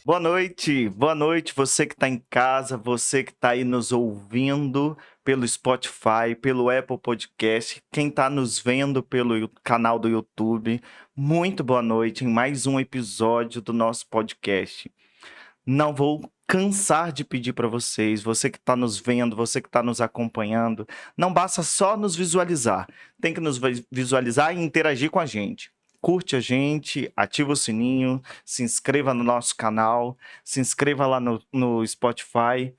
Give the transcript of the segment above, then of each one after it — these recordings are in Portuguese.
Boa noite, você que está em casa, você que está aí nos ouvindo pelo Spotify, pelo Apple Podcast, quem está nos vendo pelo canal do YouTube, muito boa noite em mais um episódio do nosso podcast. Não vou cansar de pedir para vocês, você que está nos vendo, você que está nos acompanhando, não basta só nos visualizar, tem que nos visualizar e interagir com a gente. Curte a gente, ativa o sininho, se inscreva no nosso canal, se inscreva lá no Spotify.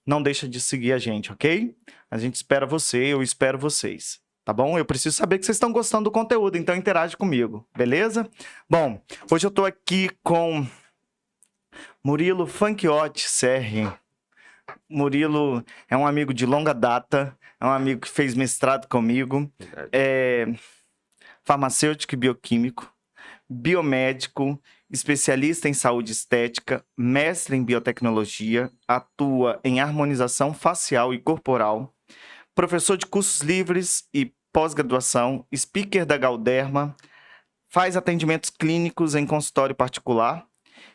Não deixa de seguir a gente, ok? A gente espera você, eu espero vocês, tá bom? Eu preciso saber que vocês estão gostando do conteúdo, então interage comigo, beleza? Bom, hoje eu estou aqui com Murilo Fanchiotti Serri. Murilo é um amigo de longa data, é um amigo que fez mestrado comigo, é farmacêutico e bioquímico, biomédico, especialista em saúde estética, mestre em biotecnologia, atua em harmonização facial e corporal, professor de cursos livres e pós-graduação, speaker da Galderma, faz atendimentos clínicos em consultório particular,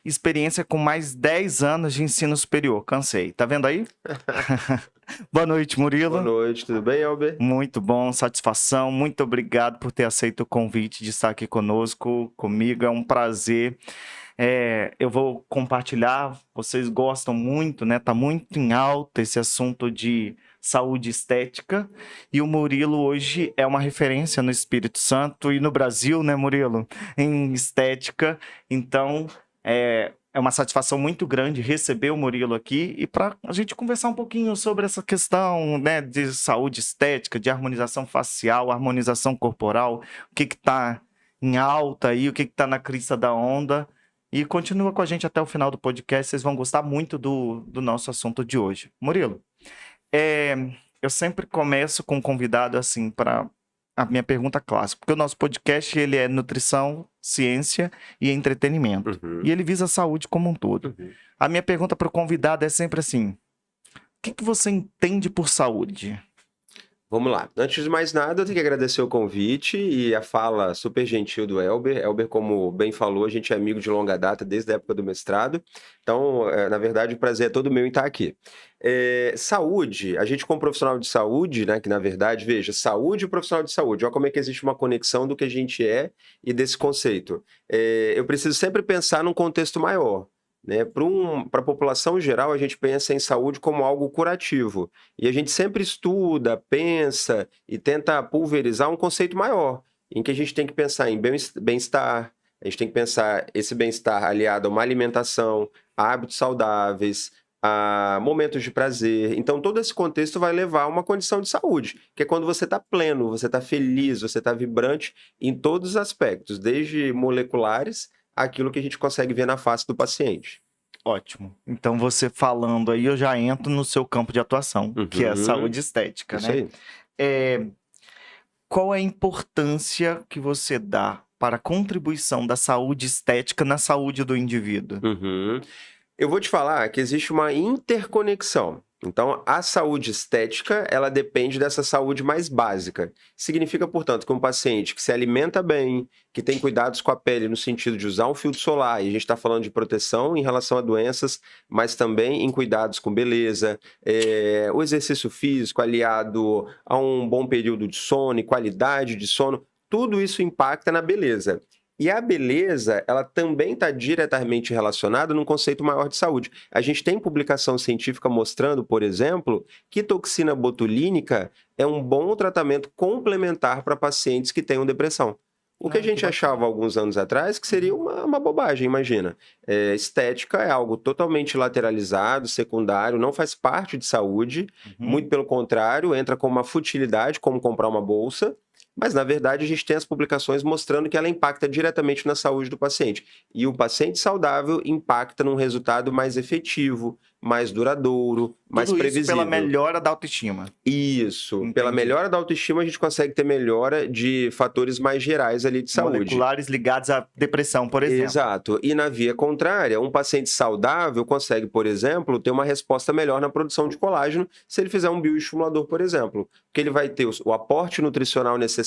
experiência com mais 10 anos de ensino superior. Cansei. Tá vendo aí? Boa noite, Murilo. Boa noite, tudo bem, Elber? Muito bom, satisfação. Muito obrigado por ter aceito o convite de estar aqui comigo. É um prazer. Eu vou compartilhar, vocês gostam muito, né? Tá muito em alta esse assunto de saúde estética. E o Murilo hoje é uma referência no Espírito Santo e no Brasil, né, Murilo? Em estética. Então, é uma satisfação muito grande receber o Murilo aqui e para a gente conversar um pouquinho sobre essa questão, né, de saúde estética, de harmonização facial, harmonização corporal, o que está em alta aí, o que está na crista da onda. E continua com a gente até o final do podcast, vocês vão gostar muito do nosso assunto de hoje. Murilo, eu sempre começo com um convidado assim para a minha pergunta clássica, porque o nosso podcast ele é nutrição, ciência e entretenimento. E ele visa a saúde como um todo. A minha pergunta para o convidado é sempre assim: o que você entende por saúde? Vamos lá. Antes de mais nada, eu tenho que agradecer o convite e a fala super gentil do Elber. Elber, como bem falou, a gente é amigo de longa data, desde a época do mestrado. Então, na verdade, o prazer é todo meu em estar aqui. Saúde, a gente como profissional de saúde, né, que na verdade, veja, saúde e profissional de saúde, olha como é que existe uma conexão do que a gente é e desse conceito. Eu preciso sempre pensar num contexto maior. Né? Para a população geral, a gente pensa em saúde como algo curativo. E a gente sempre estuda, pensa e tenta pulverizar um conceito maior, em que a gente tem que pensar em bem-estar, a gente tem que pensar esse bem-estar aliado a uma alimentação, a hábitos saudáveis, a momentos de prazer. Então, todo esse contexto vai levar a uma condição de saúde, que é quando você está pleno, você está feliz, você está vibrante em todos os aspectos, desde moleculares aquilo que a gente consegue ver na face do paciente. Ótimo. Então, você falando aí, eu já entro no seu campo de atuação, que é a saúde estética, Isso né? Aí. Qual é a importância que você dá para a contribuição da saúde estética na saúde do indivíduo? Eu vou te falar que existe uma interconexão. Então, a saúde estética, ela depende dessa saúde mais básica. Significa, portanto, que um paciente que se alimenta bem, que tem cuidados com a pele no sentido de usar um filtro solar, e a gente está falando de proteção em relação a doenças, mas também em cuidados com beleza, o exercício físico aliado a um bom período de sono e qualidade de sono, tudo isso impacta na beleza. E a beleza, ela também está diretamente relacionada num conceito maior de saúde. A gente tem publicação científica mostrando, por exemplo, que toxina botulínica é um bom tratamento complementar para pacientes que tenham depressão. O que a gente achava alguns anos atrás que seria uma bobagem, imagina. Estética é algo totalmente lateralizado, secundário, não faz parte de saúde, muito pelo contrário, entra com uma futilidade, como comprar uma bolsa. Mas, na verdade, a gente tem as publicações mostrando que ela impacta diretamente na saúde do paciente. E o paciente saudável impacta num resultado mais efetivo, mais duradouro, mais previsível. Isso pela melhora da autoestima. Isso. Entendi. Pela melhora da autoestima, a gente consegue ter melhora de fatores mais gerais ali de saúde. Moleculares ligados à depressão, por exemplo. Exato. E na via contrária, um paciente saudável consegue, por exemplo, ter uma resposta melhor na produção de colágeno se ele fizer um bioestimulador, por exemplo. Porque ele vai ter o aporte nutricional necessário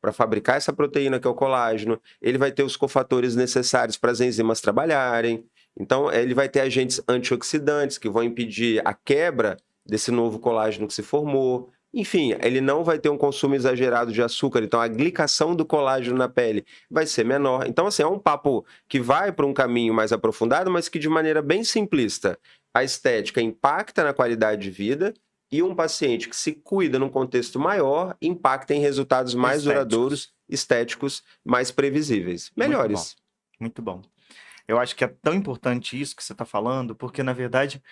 para fabricar essa proteína que é o colágeno, ele vai ter os cofatores necessários para as enzimas trabalharem. Então, ele vai ter agentes antioxidantes que vão impedir a quebra desse novo colágeno que se formou. Enfim, ele não vai ter um consumo exagerado de açúcar, então a glicação do colágeno na pele vai ser menor. Então, assim, é um papo que vai para um caminho mais aprofundado, mas que de maneira bem simplista, a estética impacta na qualidade de vida e um paciente que se cuida num contexto maior impacta em resultados mais Estéticos. duradouros, estéticos, mais previsíveis, melhores. Muito bom. Eu acho que é tão importante isso que você está falando, porque, na verdade,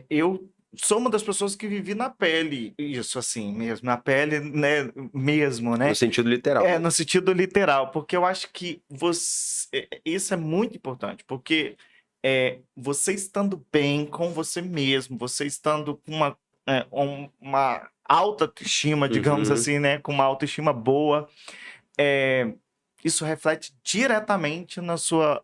eu sou uma das pessoas que vivi na pele isso, assim, mesmo, na pele, né, mesmo, né? No sentido literal. No sentido literal, porque eu acho que isso é muito importante, porque você estando bem com você mesmo, você estando com uma alta autoestima, digamos Uhum. assim, né, com uma autoestima boa, isso reflete diretamente na sua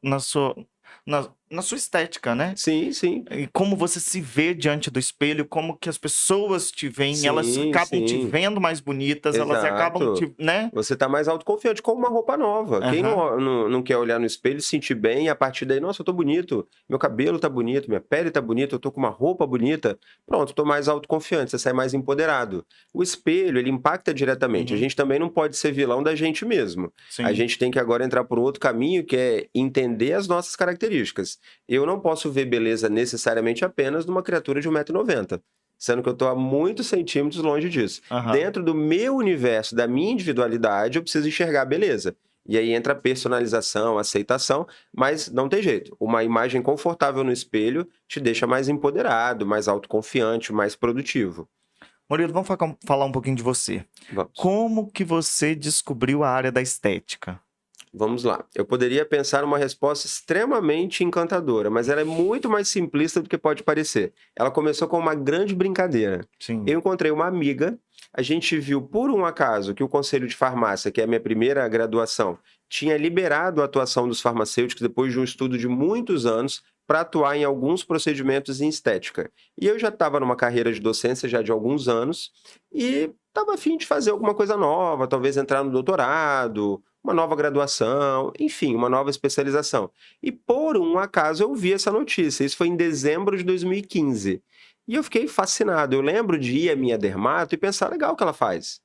estética, né? Sim, sim. E como você se vê diante do espelho, como que as pessoas te veem, elas Sim, acabam te sim. vendo mais bonitas, elas acabam Exato. né? Você tá mais autoconfiante com uma roupa nova. Quem Aham. não quer olhar no espelho e se sentir bem, e a partir daí, nossa, eu tô bonito, meu cabelo tá bonito, minha pele tá bonita, eu tô com uma roupa bonita. Pronto, tô mais autoconfiante, você sai mais empoderado. O espelho, ele impacta diretamente. A Uhum. gente também não pode ser vilão da gente mesmo. A Sim. gente tem que agora entrar por um outro caminho, que é entender as nossas características. Eu não posso ver beleza necessariamente apenas numa criatura de 1,90 m. Sendo que eu estou a muitos centímetros longe disso. Aham. Dentro do meu universo, da minha individualidade, eu preciso enxergar a beleza. E aí entra a personalização, a aceitação, mas não tem jeito. Uma imagem confortável no espelho te deixa mais empoderado, mais autoconfiante, mais produtivo. Murilo, vamos falar um pouquinho de você. Vamos. Como que você descobriu a área da estética? Vamos lá. Eu poderia pensar numa resposta extremamente encantadora, mas ela é muito mais simplista do que pode parecer. Ela começou com uma grande brincadeira. Sim. Eu encontrei uma amiga, a gente viu por um acaso que o Conselho de Farmácia, que é a minha primeira graduação, tinha liberado a atuação dos farmacêuticos depois de um estudo de muitos anos para atuar em alguns procedimentos em estética. E eu já estava numa carreira de docência já de alguns anos e estava a fim de fazer alguma coisa nova, talvez entrar no doutorado, uma nova graduação, enfim, uma nova especialização. E por um acaso eu vi essa notícia, isso foi em dezembro de 2015. E eu fiquei fascinado. Eu lembro de ir à minha dermato e pensar, legal o que ela faz.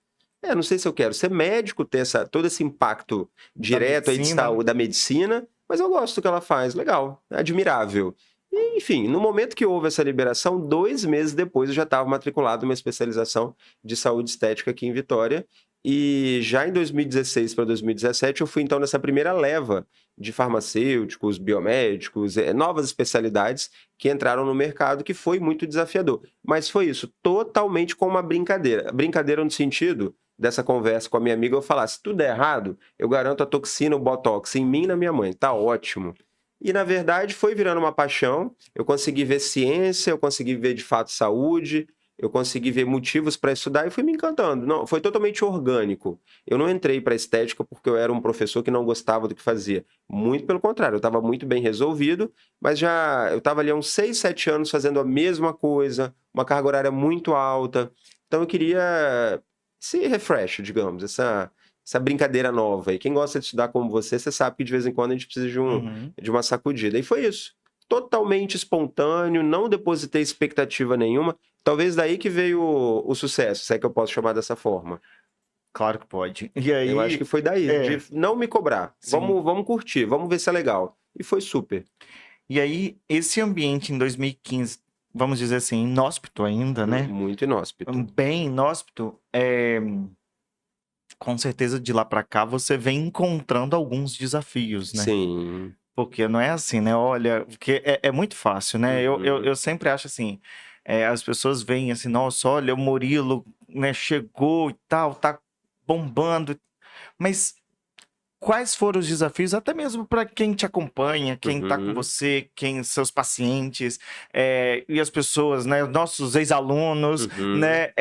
Não sei se eu quero ser médico, ter todo esse impacto direto aí de medicina. saúde, da medicina, mas eu gosto do que ela faz, legal, admirável. E, enfim, no momento que houve essa liberação, 2 meses depois eu já estava matriculado numa especialização de saúde estética aqui em Vitória. E já em 2016 para 2017 eu fui então nessa primeira leva de farmacêuticos, biomédicos, novas especialidades que entraram no mercado, que foi muito desafiador. Mas foi isso, totalmente com uma brincadeira. Brincadeira no sentido dessa conversa com a minha amiga, eu falar, se tudo der errado, eu garanto a toxina, o botox em mim e na minha mãe, tá ótimo. E, na verdade, foi virando uma paixão, eu consegui ver ciência, eu consegui ver, de fato, saúde, eu consegui ver motivos para estudar e fui me encantando. Não, foi totalmente orgânico. Eu não entrei para estética porque eu era um professor que não gostava do que fazia. Muito pelo contrário, eu estava muito bem resolvido, mas eu estava ali há uns 6, 7 anos fazendo a mesma coisa, uma carga horária muito alta. Então eu queria esse refresh, digamos, essa brincadeira nova. E quem gosta de estudar como você sabe que de vez em quando a gente precisa Uhum. de uma sacudida. E foi isso. Totalmente espontâneo, não depositei expectativa nenhuma. Talvez daí que veio o sucesso, se é que eu posso chamar dessa forma. Claro que pode. E aí, Eu acho que foi daí, de não me cobrar. Sim. Vamos curtir, vamos ver se é legal. E foi super. E aí, esse ambiente em 2015, vamos dizer assim, inóspito ainda, né? Muito inóspito. Bem inóspito, com certeza de lá para cá você vem encontrando alguns desafios, né? Sim. Porque não é assim, né? Olha, porque é muito fácil, né? Eu sempre acho assim, as pessoas veem assim, nossa, olha, o Murilo, né, chegou e tal, tá bombando. Mas quais foram os desafios, até mesmo para quem te acompanha, quem tá com você, seus pacientes, e as pessoas, né, nossos ex-alunos, né,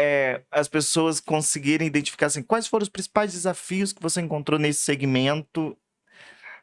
as pessoas conseguirem identificar assim, quais foram os principais desafios que você encontrou nesse segmento?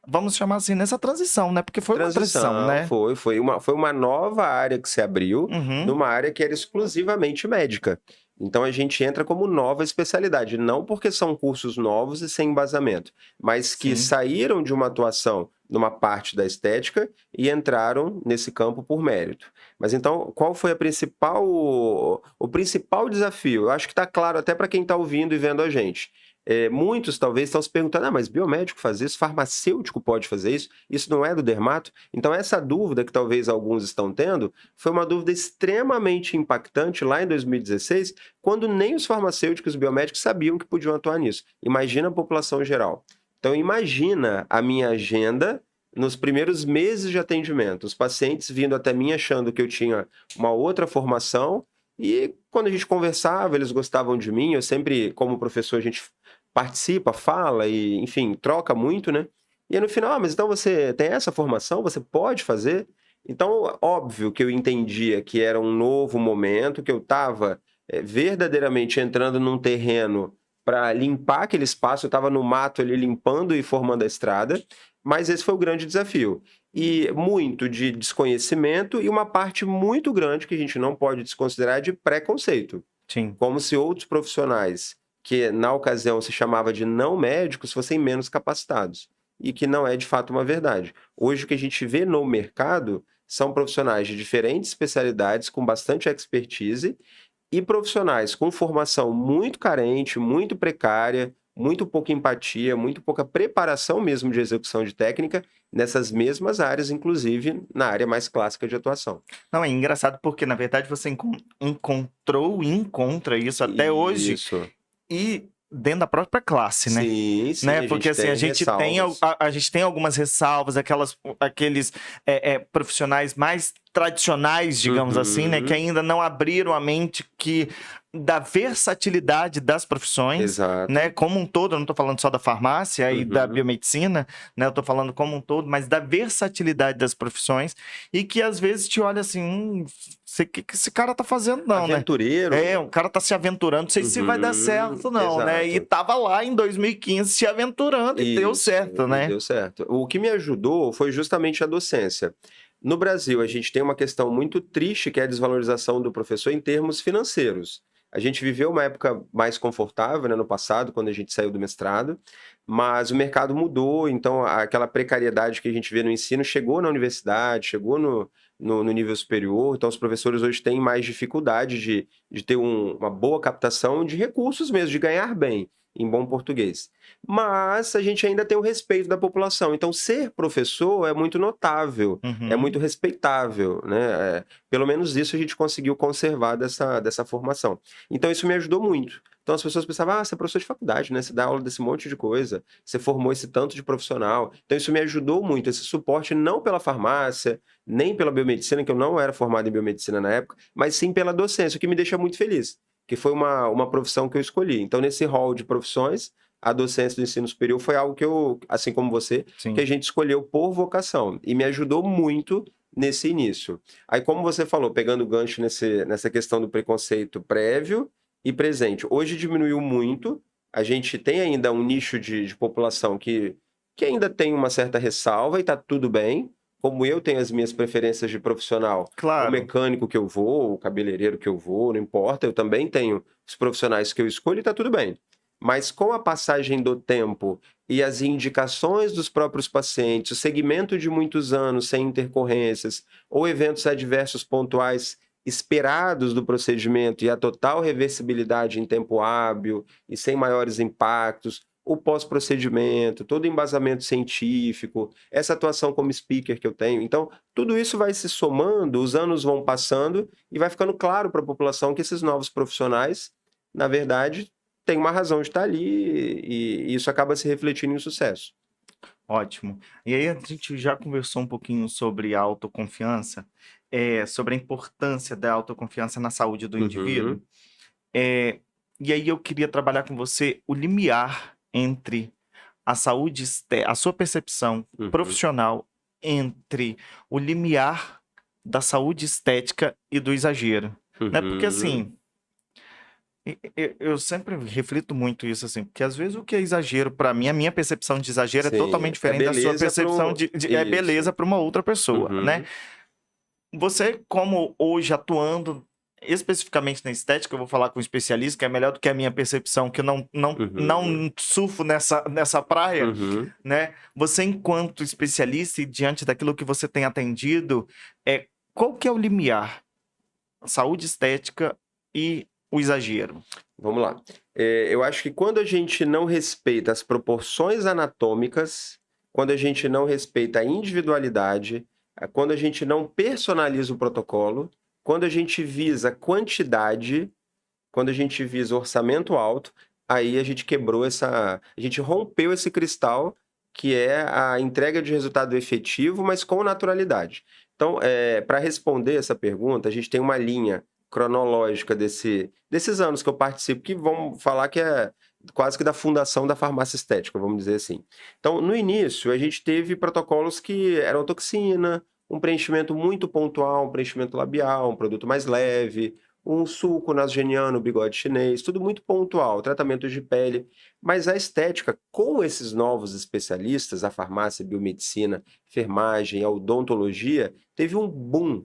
Vamos chamar assim, nessa transição, né? Porque foi uma transição, né? Foi uma nova área que se abriu, numa área que era exclusivamente médica. Então a gente entra como nova especialidade, não porque são cursos novos e sem embasamento, mas que Sim. saíram de uma atuação numa parte da estética e entraram nesse campo por mérito. Mas então, qual foi o principal desafio? Eu acho que está claro até para quem está ouvindo e vendo a gente. Muitos talvez estão se perguntando, mas biomédico faz isso, farmacêutico pode fazer isso não é do dermato? Então essa dúvida que talvez alguns estão tendo, foi uma dúvida extremamente impactante lá em 2016, quando nem os farmacêuticos e os biomédicos sabiam que podiam atuar nisso. Imagina a população geral. Então imagina a minha agenda nos primeiros meses de atendimento, os pacientes vindo até mim achando que eu tinha uma outra formação, e quando a gente conversava, eles gostavam de mim, eu sempre, como professor, a gente participa, fala e, enfim, troca muito, né? E aí no final, mas então você tem essa formação, você pode fazer? Então, óbvio que eu entendia que era um novo momento, que eu estava verdadeiramente entrando num terreno para limpar aquele espaço, eu estava no mato ali limpando e formando a estrada, mas esse foi o grande desafio. E muito de desconhecimento e uma parte muito grande que a gente não pode desconsiderar de preconceito. Sim. Como se outros profissionais, que na ocasião se chamava de não médicos, fossem menos capacitados. E que não é de fato uma verdade. Hoje o que a gente vê no mercado são profissionais de diferentes especialidades, com bastante expertise, e profissionais com formação muito carente, muito precária, muito pouca empatia, muito pouca preparação mesmo de execução de técnica nessas mesmas áreas, inclusive na área mais clássica de atuação. Não, é engraçado porque, na verdade, você encontrou e encontra isso até hoje Isso. e dentro da própria classe, né? Sim, sim, Né? Porque assim, a gente tem algumas ressalvas, aqueles profissionais mais tradicionais, digamos assim, né? Que ainda não abriram a mente da versatilidade das profissões, Exato. né? Como um todo, eu não estou falando só da farmácia e da biomedicina, né? Eu estou falando como um todo, mas da versatilidade das profissões, e que às vezes te olha assim, que esse cara tá fazendo, não, Aventureiro. né? O cara tá se aventurando, não sei se vai dar certo, não, exato. né? E tava lá em 2015 se aventurando e deu certo, né? Deu certo. O que me ajudou foi justamente a docência. No Brasil, a gente tem uma questão muito triste, que é a desvalorização do professor em termos financeiros. A gente viveu uma época mais confortável, né, no passado, quando a gente saiu do mestrado, mas o mercado mudou, então aquela precariedade que a gente vê no ensino chegou na universidade, chegou no nível superior, então os professores hoje têm mais dificuldade de ter uma boa captação de recursos mesmo, de ganhar bem, em bom português. Mas a gente ainda tem o respeito da população, então ser professor é muito notável, é muito respeitável, né? Pelo menos isso a gente conseguiu conservar dessa formação. Então isso me ajudou muito. Então as pessoas pensavam, você é professor de faculdade, né? Você dá aula desse monte de coisa, você formou esse tanto de profissional. Então isso me ajudou muito, esse suporte não pela farmácia, nem pela biomedicina, que eu não era formado em biomedicina na época, mas sim pela docência, o que me deixa muito feliz, que foi uma profissão que eu escolhi. Então nesse rol de profissões, a docência do ensino superior foi algo que eu, assim como você, Sim. que a gente escolheu por vocação, e me ajudou muito nesse início. Aí, como você falou, pegando o gancho nessa questão do preconceito prévio e presente, hoje diminuiu muito, a gente tem ainda um nicho de população que ainda tem uma certa ressalva e está tudo bem, como eu tenho as minhas preferências de profissional, Claro. o mecânico que eu vou, o cabeleireiro que eu vou, não importa, eu também tenho os profissionais que eu escolho e está tudo bem. Mas com a passagem do tempo e as indicações dos próprios pacientes, o segmento de muitos anos sem intercorrências, ou eventos adversos pontuais esperados do procedimento e a total reversibilidade em tempo hábil e sem maiores impactos, o pós-procedimento, todo o embasamento científico, essa atuação como speaker que eu tenho. Então, tudo isso vai se somando, os anos vão passando e vai ficando claro para a população que esses novos profissionais, na verdade, tem uma razão de estar ali e isso acaba se refletindo em sucesso. Ótimo. E aí a gente já conversou um pouquinho sobre a autoconfiança, sobre a importância da autoconfiança na saúde do indivíduo. E aí eu queria trabalhar com você o limiar entre a saúde, a sua percepção profissional entre o limiar da saúde estética e do exagero. Né? Porque assim, eu sempre reflito muito isso, assim, porque às vezes o que é exagero para mim, a minha percepção de exagero é totalmente diferente da sua percepção de beleza para uma outra pessoa, né? Você, como hoje atuando especificamente na estética, eu vou falar com um especialista, que é melhor do que a minha percepção, que eu não surfo nessa praia, Uhum. né? Você, enquanto especialista e diante daquilo que você tem atendido, qual que é o limiar? Saúde estética e o exagero. Vamos lá. Eu acho que quando a gente não respeita as proporções anatômicas, quando a gente não respeita a individualidade, quando a gente não personaliza o protocolo, quando a gente visa quantidade, quando a gente visa orçamento alto, aí a gente quebrou a gente rompeu esse cristal que é a entrega de resultado efetivo, mas com naturalidade. Então, para responder essa pergunta, a gente tem uma linha cronológica desses anos que eu participo, que vamos falar que é quase que da fundação da farmácia estética, vamos dizer assim. Então, no início, a gente teve protocolos que eram toxina, um preenchimento muito pontual, um preenchimento labial, um produto mais leve, um suco nasogeniano, bigode chinês, tudo muito pontual, tratamentos de pele. Mas a estética, com esses novos especialistas, a farmácia, a biomedicina, enfermagem, a odontologia, teve um boom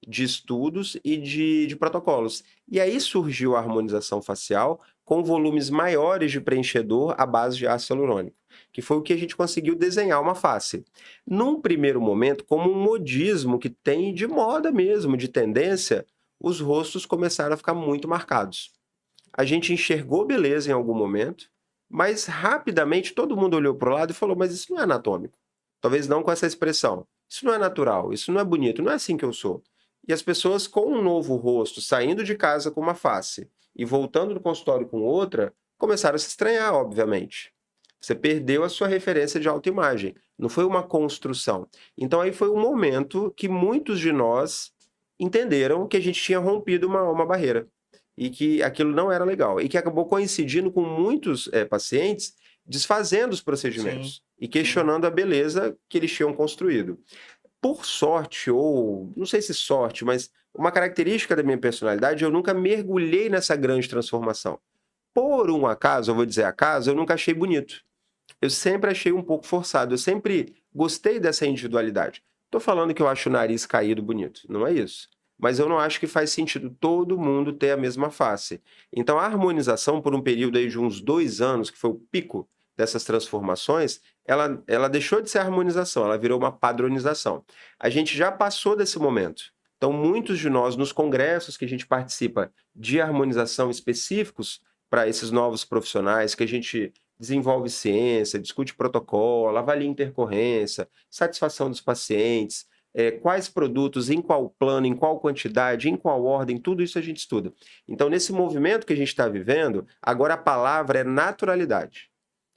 de estudos e de protocolos. E aí surgiu a harmonização facial com volumes maiores de preenchedor à base de ácido hialurônico, que foi o que a gente conseguiu desenhar uma face. Num primeiro momento, como um modismo que tem de moda mesmo, de tendência, os rostos começaram a ficar muito marcados. A gente enxergou beleza em algum momento, mas rapidamente todo mundo olhou para o lado e falou: mas isso não é anatômico. Talvez não com essa expressão. Isso não é natural, isso não é bonito, não é assim que eu sou. E as pessoas com um novo rosto, saindo de casa com uma face e voltando no consultório com outra, começaram a se estranhar, obviamente. Você perdeu a sua referência de autoimagem. Não foi uma construção. Então aí foi um momento que muitos de nós entenderam que a gente tinha rompido uma barreira e que aquilo não era legal. E que acabou coincidindo com muitos pacientes desfazendo os Sim, procedimentos e sim. questionando a beleza que eles tinham construído. Por sorte, ou não sei se sorte, mas uma característica da minha personalidade, eu nunca mergulhei nessa grande transformação. Por um acaso, eu vou dizer acaso, eu nunca achei bonito. Eu sempre achei um pouco forçado, eu sempre gostei dessa individualidade. Estou falando que eu acho o nariz caído bonito, não é isso. Mas eu não acho que faz sentido todo mundo ter a mesma face. Então a harmonização, por um período aí de uns 2 anos, que foi o pico dessas transformações, ela deixou de ser harmonização, ela virou uma padronização. A gente já passou desse momento. Então muitos de nós, nos congressos que a gente participa de harmonização específicos para esses novos profissionais, que a gente desenvolve ciência, discute protocolo, avalia intercorrência, satisfação dos pacientes, quais produtos, em qual plano, em qual quantidade, em qual ordem, tudo isso a gente estuda. Então, nesse movimento que a gente está vivendo, agora a palavra é naturalidade.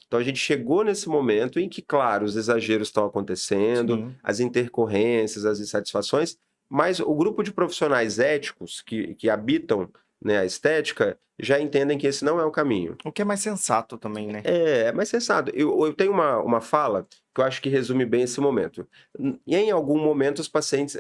Então, a gente chegou nesse momento em que, claro, os exageros estão acontecendo, Sim. as intercorrências, as insatisfações, mas o grupo de profissionais éticos que habitam, né, a estética já entendem que esse não é o caminho. O que é mais sensato também, né? É mais sensato. Eu tenho uma fala que eu acho que resume bem esse momento. E em algum momento os pacientes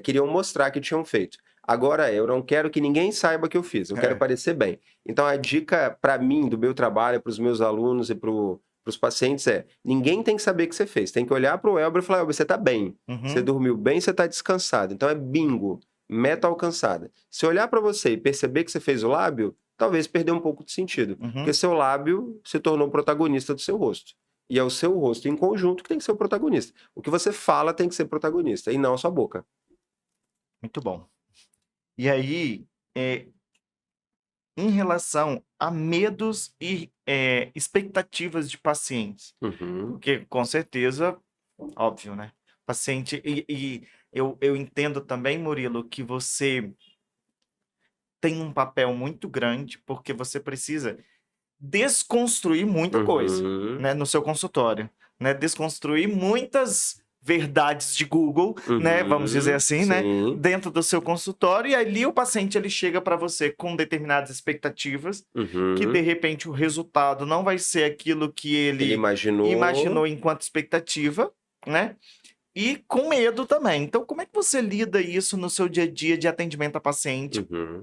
queriam mostrar que tinham feito. Agora eu não quero que ninguém saiba que eu fiz, eu quero É. parecer bem. Então a dica para mim, do meu trabalho, para os meus alunos e para os pacientes ninguém tem que saber que você fez. Tem que olhar para o Elber e falar: Elber, você está bem, você Uhum. dormiu bem, você está descansado. Então é bingo, meta alcançada. Se olhar para você e perceber que você fez o lábio, talvez perder um pouco de sentido. Porque Uhum. seu lábio se tornou protagonista do seu rosto. E é o seu rosto em conjunto que tem que ser o protagonista. O que você fala tem que ser protagonista, e não a sua boca. Muito bom. E aí, em relação a medos e expectativas de pacientes, Uhum, porque com certeza, óbvio, né? Paciente, e eu entendo também, Murilo, que você tem um papel muito grande, porque você precisa desconstruir muita coisa, uhum, né, no seu consultório, né? Desconstruir muitas verdades de Google, né, vamos dizer uhum, assim, né, sim, dentro do seu consultório, e ali o paciente ele chega para você com determinadas expectativas, que de uhum. repente o resultado não vai ser aquilo que Ele ele imaginou. imaginou enquanto expectativa, né? E com medo também. Então, como é que você lida isso no seu dia a dia de atendimento a paciente, Uhum.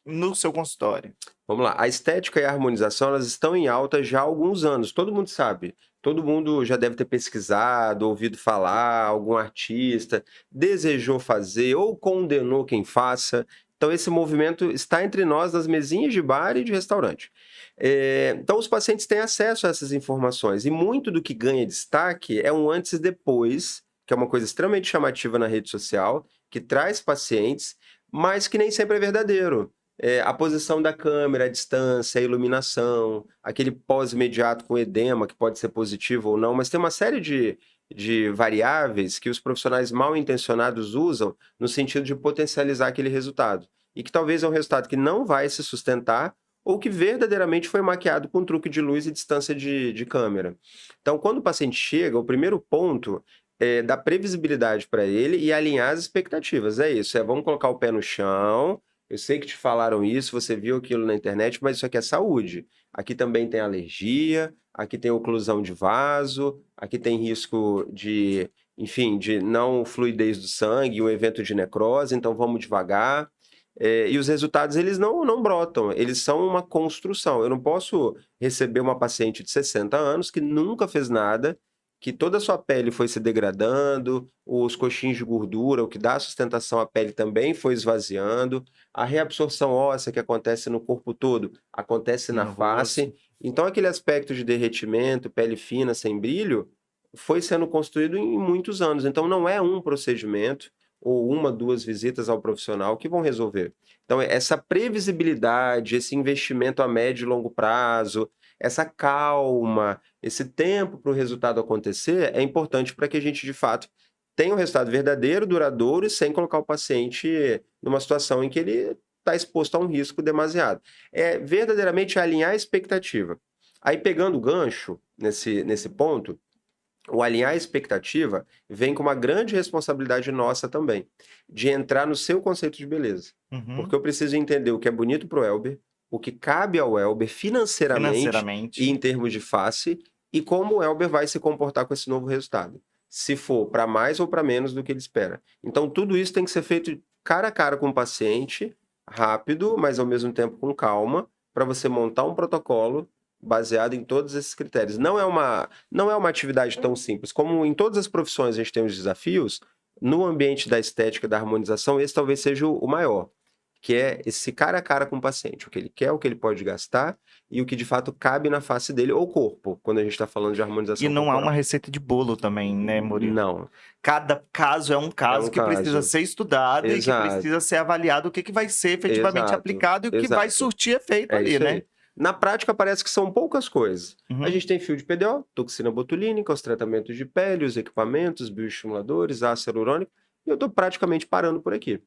no seu consultório? Vamos lá. A estética e a harmonização, elas estão em alta já há alguns anos. Todo mundo sabe. Todo mundo já deve ter pesquisado, ouvido falar, algum artista desejou fazer ou condenou quem faça. Então, esse movimento está entre nós nas mesinhas de bar e de restaurante. Então, os pacientes têm acesso a essas informações. E muito do que ganha destaque é um antes e depois, que é uma coisa extremamente chamativa na rede social, que traz pacientes, mas que nem sempre é verdadeiro. A posição da câmera, a distância, a iluminação, aquele pós-imediato com edema, que pode ser positivo ou não, mas tem uma série de variáveis que os profissionais mal intencionados usam no sentido de potencializar aquele resultado. E que talvez é um resultado que não vai se sustentar ou que verdadeiramente foi maquiado com truque de luz e distância de câmera. Então, quando o paciente chega, o primeiro ponto é dar previsibilidade para ele e alinhar as expectativas. É isso, vamos colocar o pé no chão. Eu sei que te falaram isso, você viu aquilo na internet, mas isso aqui é saúde. Aqui também tem alergia, aqui tem oclusão de vaso, aqui tem risco de, enfim, de não fluidez do sangue, um evento de necrose, então vamos devagar. E os resultados, eles não brotam, eles são uma construção. Eu não posso receber uma paciente de 60 anos que nunca fez nada, que toda a sua pele foi se degradando, os coxins de gordura, o que dá sustentação à pele também foi esvaziando, a reabsorção óssea que acontece no corpo todo, acontece na No face. rosto. Então, aquele aspecto de derretimento, pele fina, sem brilho, foi sendo construído em muitos anos. Então, não é um procedimento ou uma, duas visitas ao profissional que vão resolver. Então, essa previsibilidade, esse investimento a médio e longo prazo, essa calma, esse tempo para o resultado acontecer é importante para que a gente, de fato, tenha um resultado verdadeiro, duradouro e sem colocar o paciente numa situação em que ele está exposto a um risco demasiado. É verdadeiramente alinhar a expectativa. Aí, pegando o gancho nesse ponto, o alinhar a expectativa vem com uma grande responsabilidade nossa também, de entrar no seu conceito de beleza. Uhum. Porque eu preciso entender o que é bonito para o Elber, o que cabe ao Elber financeiramente e em Financeiramente. termos de face, e como o Elber vai se comportar com esse novo resultado. Se for para mais ou para menos do que ele espera. Então, tudo isso tem que ser feito cara a cara com o paciente, rápido, mas ao mesmo tempo com calma, para você montar um protocolo baseado em todos esses critérios. Não é uma atividade tão simples. Como em todas as profissões a gente tem os desafios, no ambiente da estética, da harmonização, esse talvez seja o maior, que é esse cara a cara com o paciente, o que ele quer, o que ele pode gastar e o que de fato cabe na face dele ou corpo, quando a gente está falando de E harmonização não há uma corporal. receita de bolo também, né, Murilo? Não, Cada caso é um é caso um que precisa caso. ser estudado e que Exato, precisa ser avaliado o que vai ser efetivamente exato, aplicado e o que vai exato. surtir efeito É ali, isso né? aí. Na prática, parece que são poucas coisas. A Uhum. gente tem fio de PDO, toxina botulínica, os tratamentos de pele, os equipamentos, bioestimuladores, ácido hialurônico, e eu estou praticamente parando por aqui.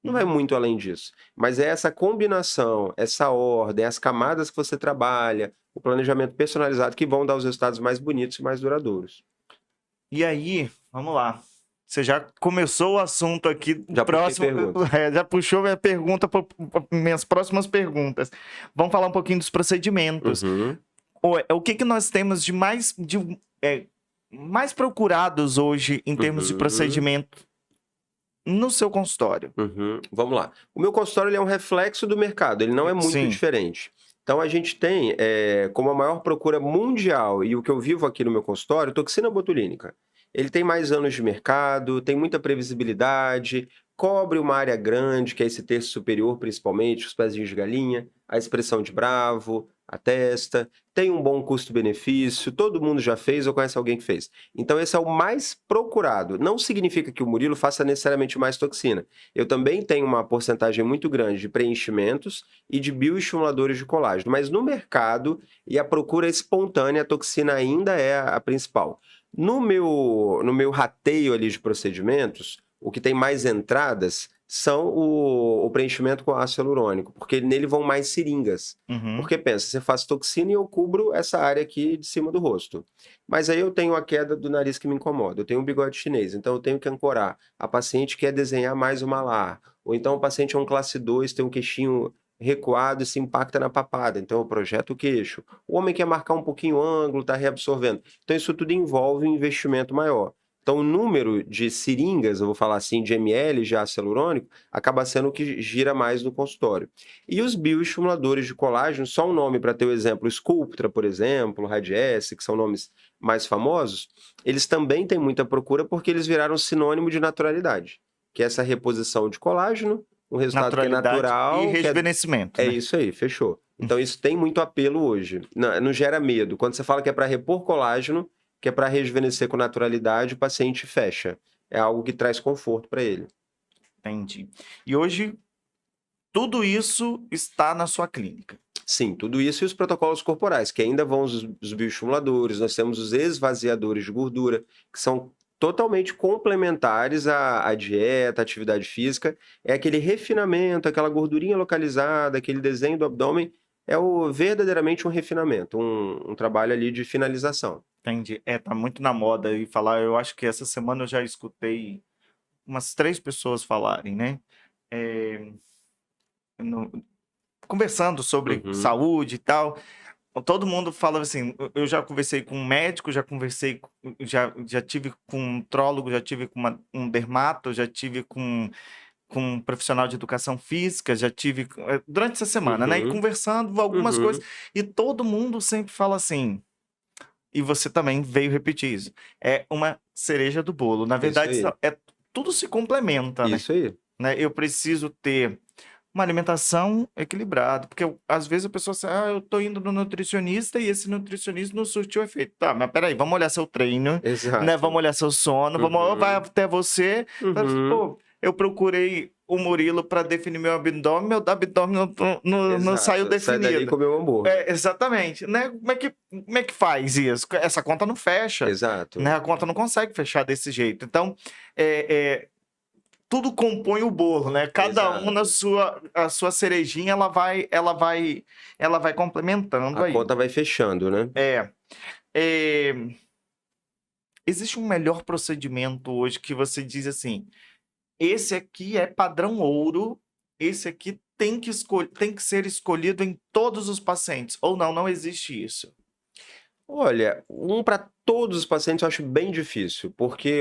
Não vai Uhum. muito além disso. Mas é essa combinação, essa ordem, as camadas que você trabalha, o planejamento personalizado que vão dar os resultados mais bonitos e mais duradouros. E aí, vamos lá. Você já começou o assunto aqui, Já puxei próximo, pergunta. já puxou minha pergunta para minhas próximas perguntas. Vamos falar um pouquinho dos procedimentos. Uhum, O que nós temos de mais procurados hoje em termos de uhum, procedimento no seu consultório? uhum. Vamos lá. O meu consultório ele é um reflexo do mercado, ele não é muito Sim. diferente. Então a gente tem como a maior procura mundial e o que eu vivo aqui no meu consultório, toxina botulínica. Ele tem mais anos de mercado, tem muita previsibilidade, cobre uma área grande, que é esse terço superior principalmente, os pezinhos de galinha, a expressão de bravo, a testa, tem um bom custo-benefício, todo mundo já fez ou conhece alguém que fez. Então esse é o mais procurado. Não significa que o Murilo faça necessariamente mais toxina. Eu também tenho uma porcentagem muito grande de preenchimentos e de bioestimuladores de colágeno, mas no mercado e a procura espontânea, a toxina ainda é a principal. No meu rateio ali de procedimentos, o que tem mais entradas são o preenchimento com ácido hialurônico, porque nele vão mais seringas. Uhum. Porque pensa, você faz toxina e eu cubro essa área aqui de cima do rosto. Mas aí eu tenho a queda do nariz que me incomoda, eu tenho um bigode chinês, então eu tenho que ancorar. A paciente quer desenhar mais o malar, ou então o paciente é um classe 2, tem um queixinho recuado e se impacta na papada, então eu projeto o queixo. O homem quer marcar um pouquinho o ângulo, está reabsorvendo. Então isso tudo envolve um investimento maior. Então o número de seringas, eu vou falar assim, de ml de ácido hialurônico, acaba sendo o que gira mais no consultório. E os bioestimuladores de colágeno, só um nome para ter o exemplo, Sculptra, por exemplo, Radiesse, que são nomes mais famosos, eles também têm muita procura porque eles viraram sinônimo de naturalidade, que é essa reposição de colágeno, um resultado que é Naturalidade natural. e que rejuvenescimento, é né? isso aí, fechou. Então isso tem muito apelo hoje. Não gera medo. Quando você fala que é para repor colágeno, que é para rejuvenescer com naturalidade, o paciente fecha. É algo que traz conforto para ele. Entendi. E hoje, tudo isso está na sua clínica. Sim, tudo isso e os protocolos corporais, que ainda vão os bioestimuladores, nós temos os esvaziadores de gordura, que são totalmente complementares à dieta, à atividade física. É aquele refinamento, aquela gordurinha localizada, aquele desenho do abdômen, verdadeiramente um refinamento, um trabalho ali de finalização. Entendi. Tá muito na moda aí falar. Eu acho que essa semana eu já escutei umas 3 pessoas falarem, né? É, no- conversando sobre Uhum, saúde e tal. Todo mundo fala assim, eu já conversei com um médico, já conversei, já tive com um nutrólogo, já tive com um dermato, já tive com um profissional de educação física, já tive durante essa semana, né? E uhum, conversando algumas coisas. uhum. E todo mundo sempre fala assim, e você também veio repetir isso, é uma cereja do bolo. Na Isso verdade, aí, tudo se complementa, né? isso aí. Eu preciso ter uma alimentação equilibrada, porque às vezes a pessoa fala, eu tô indo no nutricionista e esse nutricionista não surtiu efeito. Tá, mas peraí, vamos olhar seu treino, né? Vamos Exato. olhar seu sono, vai Uhum, até você, fala assim, uhum. pô, eu procurei o Murilo para definir meu abdômen não saiu Exato. Sai dali e definido. comer um hambúrguer. Exatamente, né? Como é que faz isso? Essa conta não fecha, né? Exato. A conta não consegue fechar desse jeito. Então, tudo compõe o bolo, né? Cada um Exato. a sua cerejinha, ela vai complementando A aí. conta vai fechando, né? É, é, existe um melhor procedimento hoje que você diz assim, esse aqui é padrão ouro, esse aqui tem que ser escolhido em todos os pacientes, ou não existe isso. Olha, para todos os pacientes eu acho bem difícil, porque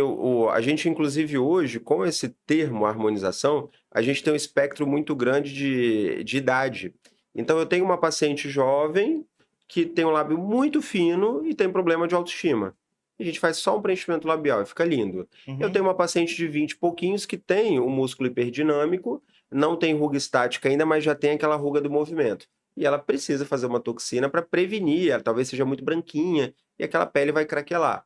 a gente, inclusive hoje, com esse termo harmonização, a gente tem um espectro muito grande de idade. Então, eu tenho uma paciente jovem que tem um lábio muito fino e tem problema de autoestima. A gente faz só um preenchimento labial e fica lindo. Eu Uhum, tenho uma paciente de 20 e pouquinhos que tem o músculo hiperdinâmico, não tem ruga estática ainda, mas já tem aquela ruga do movimento. E ela precisa fazer uma toxina para prevenir, ela talvez seja muito branquinha e aquela pele vai craquelar.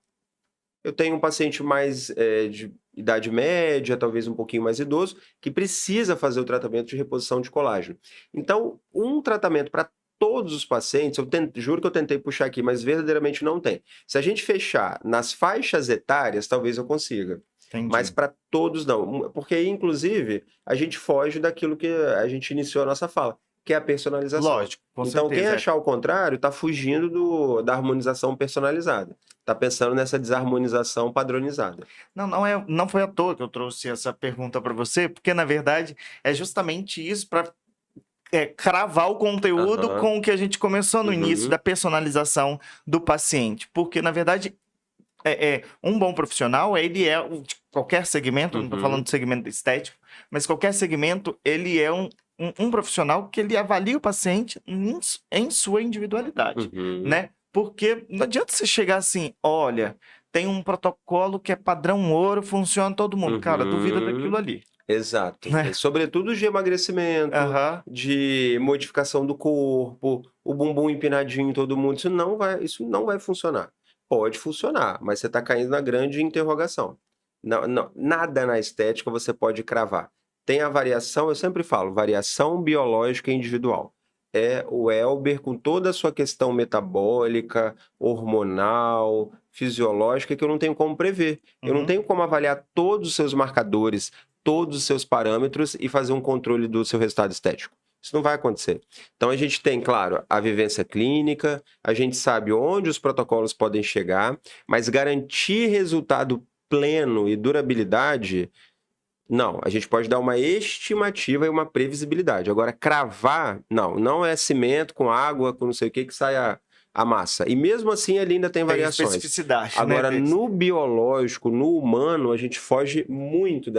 Eu tenho um paciente mais de idade média, talvez um pouquinho mais idoso, que precisa fazer o tratamento de reposição de colágeno. Então, um tratamento para todos os pacientes, juro que eu tentei puxar aqui, mas verdadeiramente não tem. Se a gente fechar nas faixas etárias, talvez eu consiga. Mas entendi. para todos não. Porque aí, inclusive, a gente foge daquilo que a gente iniciou a nossa fala, que é a personalização. Lógico, com Então, quem certeza. achar o contrário está fugindo da harmonização personalizada. Está pensando nessa desarmonização padronizada. Não foi à toa que eu trouxe essa pergunta para você, porque na verdade é justamente isso para cravar o conteúdo Aham. com o que a gente começou no início da Uhum. personalização do paciente. Porque, na verdade, um bom profissional, ele é de qualquer segmento, não estou falando Uhum. de segmento estético, mas qualquer segmento, ele é um profissional que ele avalia o paciente em sua individualidade, Uhum. né? Porque não adianta você chegar assim, olha, tem um protocolo que é padrão ouro, funciona em todo mundo. Cara, duvida daquilo Uhum. ali, Exato. né? Sobretudo de emagrecimento, Aham. de modificação do corpo, o bumbum empinadinho em todo mundo, isso não vai funcionar. Pode funcionar, mas você está caindo na grande interrogação. Nada na estética você pode cravar. Tem a variação, eu sempre falo, variação biológica individual. É o Elber com toda a sua questão metabólica, hormonal, fisiológica, que eu não tenho como prever. Eu não Uhum. tenho como avaliar todos os seus marcadores, todos os seus parâmetros e fazer um controle do seu resultado estético. Isso não vai acontecer. Então a gente tem, claro, a vivência clínica, a gente sabe onde os protocolos podem chegar, mas garantir resultado pleno e durabilidade, não. A gente pode dar uma estimativa e uma previsibilidade. Agora, cravar, não é cimento com água, com não sei o que sai a massa. E mesmo assim, ele ainda tem Tem variações. especificidade, né? Agora, no biológico, no humano, a gente foge muito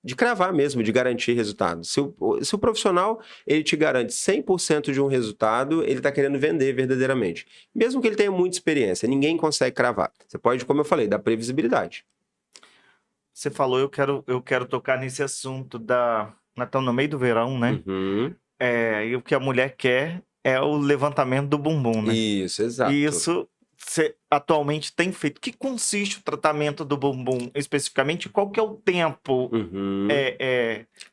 de cravar mesmo, de garantir resultado. Se o profissional ele te garante 100% de um resultado, ele está querendo vender verdadeiramente. Mesmo que ele tenha muita experiência, ninguém consegue cravar. Você pode, como eu falei, dar previsibilidade. você falou, eu quero tocar nesse assunto nós estamos no meio do verão, né? Uhum. E o que a mulher quer é o levantamento do bumbum, né? Isso, E exato. isso você atualmente tem feito. Que consiste o tratamento do bumbum especificamente? Qual que é o tempo, Uhum.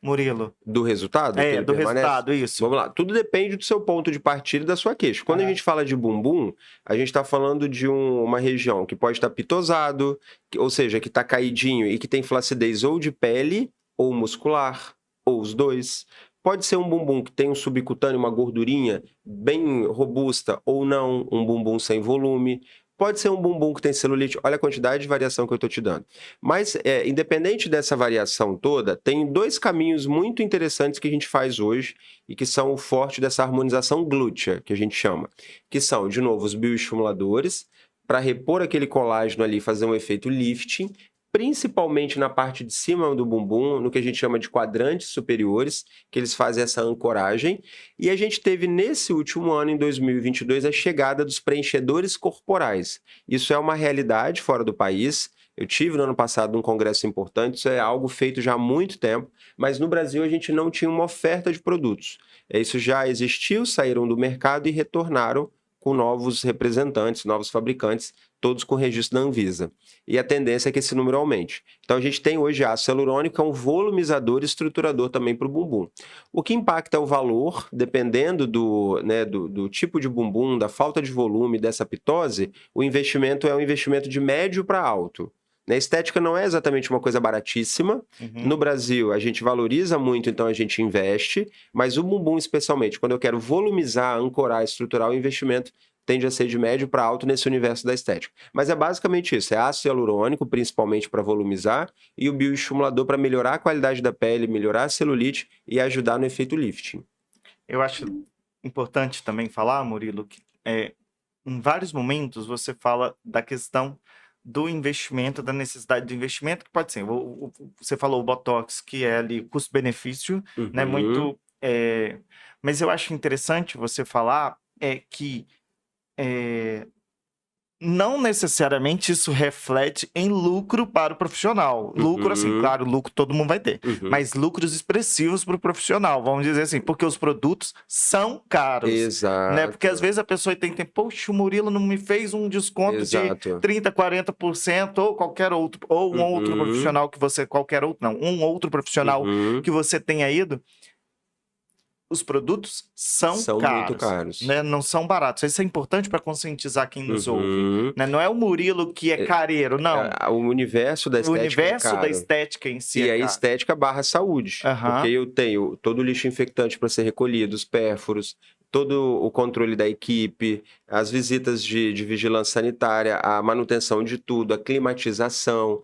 Murilo? Do resultado que ele Do permanece? resultado, isso. Vamos lá, tudo depende do seu ponto de partida e da sua queixa. Quando a gente fala de bumbum, a gente está falando de uma região que pode estar pitosado, ou seja, que está caidinho e que tem flacidez ou de pele ou muscular, ou os dois. Pode ser um bumbum que tem um subcutâneo, uma gordurinha bem robusta, ou não, um bumbum sem volume. Pode ser um bumbum que tem celulite. Olha a quantidade de variação que eu estou te dando. Mas, independente dessa variação toda, tem dois caminhos muito interessantes que a gente faz hoje e que são o forte dessa harmonização glútea, que a gente chama. Que são, de novo, os bioestimuladores, para repor aquele colágeno ali, fazer um efeito lifting, principalmente na parte de cima do bumbum, no que a gente chama de quadrantes superiores, que eles fazem essa ancoragem. E a gente teve, nesse último ano, em 2022, a chegada dos preenchedores corporais. Isso é uma realidade fora do país. Eu tive no ano passado um congresso importante, isso é algo feito já há muito tempo, mas no Brasil a gente não tinha uma oferta de produtos. Isso já existiu, saíram do mercado e retornaram com novos representantes, novos fabricantes, todos com registro da Anvisa. E a tendência é que esse número aumente. Então a gente tem hoje ácido hialurônico, que é um volumizador e estruturador também para o bumbum. O que impacta é o valor, dependendo do tipo de bumbum, da falta de volume, dessa pitose, o investimento é um investimento de médio para alto. A estética não é exatamente uma coisa baratíssima. No Brasil, a gente valoriza muito, então a gente investe, mas o bumbum, especialmente, quando eu quero volumizar, ancorar, estruturar o investimento, tende a ser de médio para alto nesse universo da estética. Mas é basicamente isso, é ácido hialurônico, principalmente para volumizar, e o bioestimulador para melhorar a qualidade da pele, melhorar a celulite e ajudar no efeito lifting. Eu acho importante também falar, Murilo, que em vários momentos você fala da questão do investimento, da necessidade de investimento, que pode ser, você falou o Botox, que é ali custo-benefício, né, muito, mas eu acho interessante você falar que não necessariamente isso reflete em lucro para o profissional. Lucro, assim, claro, lucro todo mundo vai ter, mas lucros expressivos para o profissional, vamos dizer assim, porque os produtos são caros. Exato. Né? Porque às vezes a pessoa tem, poxa, o Murilo não me fez um desconto de 30%, 40%, ou qualquer outro, ou um outro profissional que você, qualquer outro, não, um outro profissional que você tenha ido. Os produtos são caros, muito caros, né? Não são baratos. Isso é importante para conscientizar quem nos ouve, né? Não é o Murilo que é careiro, não. O universo da estética o universo é caro. da estética em si e é a caro. estética barra saúde, porque eu tenho todo o lixo infectante para ser recolhido, os pérfuros, todo o controle da equipe, as visitas de vigilância sanitária, a manutenção de tudo, a climatização,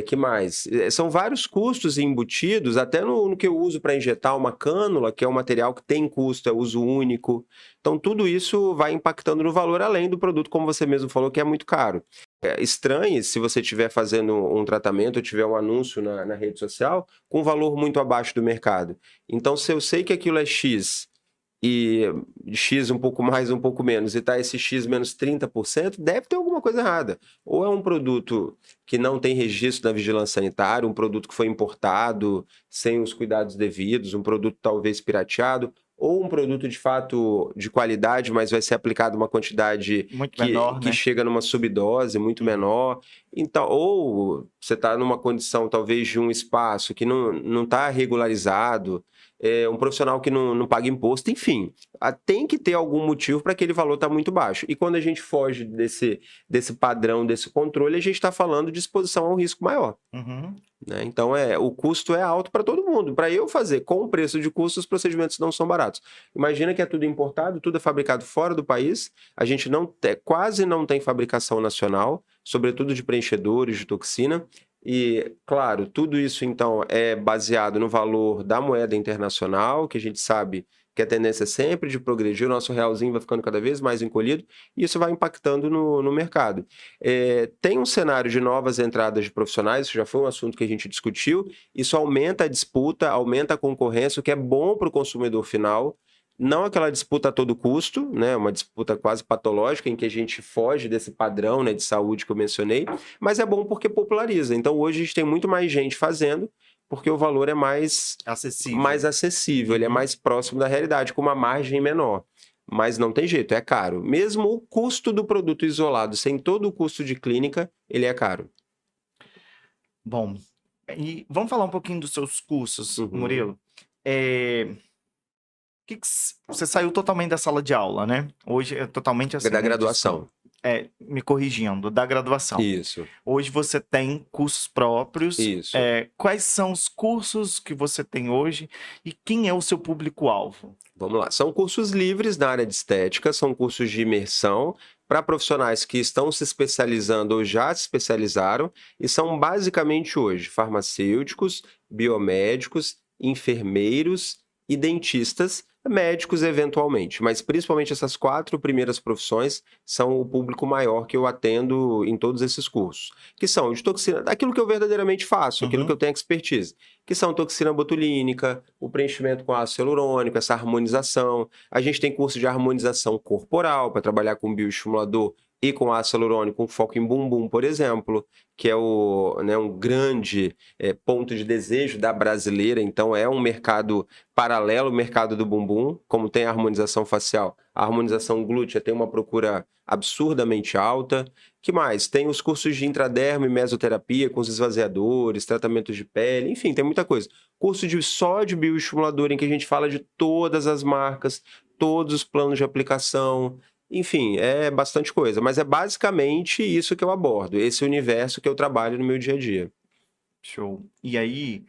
que mais? São vários custos embutidos, até no que eu uso para injetar uma cânula, que é um material que tem custo, é uso único. Então, tudo isso vai impactando no valor, além do produto, como você mesmo falou, que é muito caro. Estranhe se você estiver fazendo um tratamento ou tiver um anúncio na rede social com um valor muito abaixo do mercado. Então, se eu sei que aquilo é X e X um pouco mais, um pouco menos, e tá esse X menos 30%, deve ter alguma coisa errada. Ou é um produto que não tem registro da vigilância sanitária, um produto que foi importado sem os cuidados devidos, um produto talvez pirateado, ou um produto de fato de qualidade, mas vai ser aplicado uma quantidade muito menor, que né? chega numa subdose muito menor. Então, ou você está numa condição talvez de um espaço que não está regularizado, um profissional que não paga imposto, enfim, tem que ter algum motivo para aquele valor estar muito baixo. E quando a gente foge desse padrão, desse controle, a gente está falando de exposição a um risco maior. Né? Então, o custo é alto para todo mundo. Para eu fazer com o preço de custo, os procedimentos não são baratos. Imagina que é tudo importado, tudo é fabricado fora do país, a gente quase não tem fabricação nacional, sobretudo de preenchedores, de toxina. E, claro, tudo isso, então, é baseado no valor da moeda internacional, que a gente sabe que a tendência é sempre de progredir, o nosso realzinho vai ficando cada vez mais encolhido, e isso vai impactando no mercado. Tem um cenário de novas entradas de profissionais, isso já foi um assunto que a gente discutiu, isso aumenta a disputa, aumenta a concorrência, o que é bom para o consumidor final, Não aquela disputa a todo custo, né? Uma disputa quase patológica em que a gente foge desse padrão, né, de saúde que eu mencionei, mas é bom porque populariza. Então hoje a gente tem muito mais gente fazendo, porque o valor é mais Acessível. acessível, ele é Uhum. mais próximo da realidade, com uma margem menor. Mas não tem jeito, é caro. Mesmo o custo do produto isolado, sem todo o custo de clínica, ele é caro. Bom, e vamos falar um pouquinho dos seus cursos, Uhum. Murilo. Você saiu totalmente da sala de aula, né? Hoje é totalmente assim, Da né? graduação. Me corrigindo, da graduação. Isso, Hoje você tem cursos próprios. isso. Quais são os cursos que você tem hoje e quem é o seu público-alvo? Vamos lá. São cursos livres na área de estética, são cursos de imersão para profissionais que estão se especializando ou já se especializaram e são basicamente hoje farmacêuticos, biomédicos, enfermeiros e dentistas, médicos eventualmente, mas principalmente essas 4 primeiras profissões são o público maior que eu atendo em todos esses cursos, que são de toxina, aquilo que eu verdadeiramente faço, aquilo que eu tenho expertise, que são toxina botulínica, o preenchimento com ácido hialurônico, essa harmonização. A gente tem curso de harmonização corporal para trabalhar com bioestimulador e com ácido hialurônico, com foco em bumbum, por exemplo, que é um grande ponto de desejo da brasileira. Então, é um mercado paralelo ao mercado do bumbum, como tem a harmonização facial. A harmonização glútea tem uma procura absurdamente alta. Que mais? Tem os cursos de intradermo e mesoterapia com os esvaziadores, tratamentos de pele, enfim, tem muita coisa. Curso só de bioestimulador em que a gente fala de todas as marcas, todos os planos de aplicação, enfim, é bastante coisa, mas é basicamente isso que eu abordo, esse universo que eu trabalho no meu dia a dia. Show. E aí,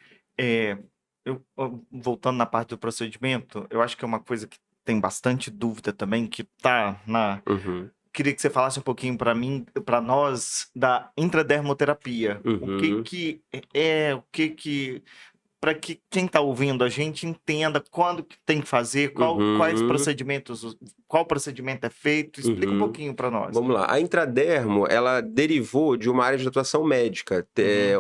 voltando na parte do procedimento, eu acho que é uma coisa que tem bastante dúvida também, que tá na. Uhum, Queria que você falasse um pouquinho para mim, para nós, da intradermoterapia. uhum, Para que quem está ouvindo a gente entenda quando que tem que fazer, quais uhum, procedimentos, qual procedimento é feito. Explica um uhum. pouquinho para nós. Vamos lá. A intradermo, ela derivou de uma área de atuação médica.